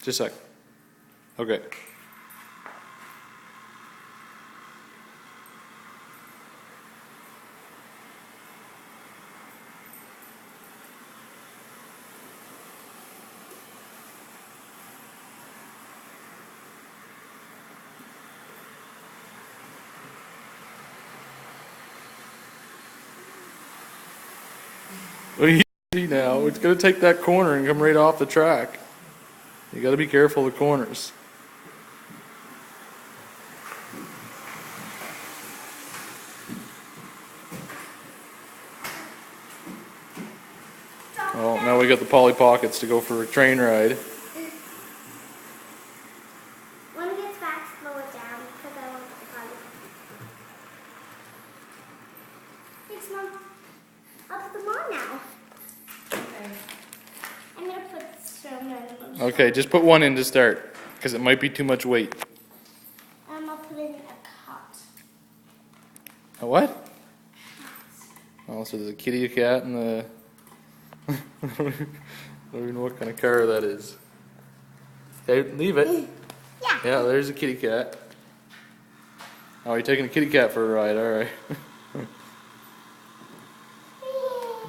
Just a sec. Okay. Well, easy now. It's going to take that corner and come right off the track. You got to be careful of the corners. Oh, now we got the Polly Pockets to go for a train ride. When it gets back, slow it down because I want the Polly. Thanks, Mom. I'll put them on now. Okay. I'm going to put some in the Okay, just put one in to start, because it might be too much weight. I'll put in a cot. A what? Oh, so there's a kitty, a cat, and the... I don't even know what kind of car that is. Okay, leave it. Yeah. Yeah, there's a kitty cat. Oh, you're taking a kitty cat for a ride, alright.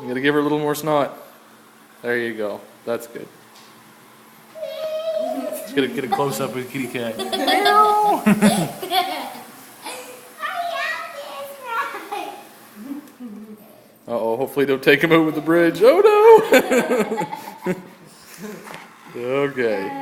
You gotta give her a little more snot. There you go. That's good. Just gotta get a close up with a kitty cat. Uh-oh, hopefully don't take him over the bridge. Oh no! Okay.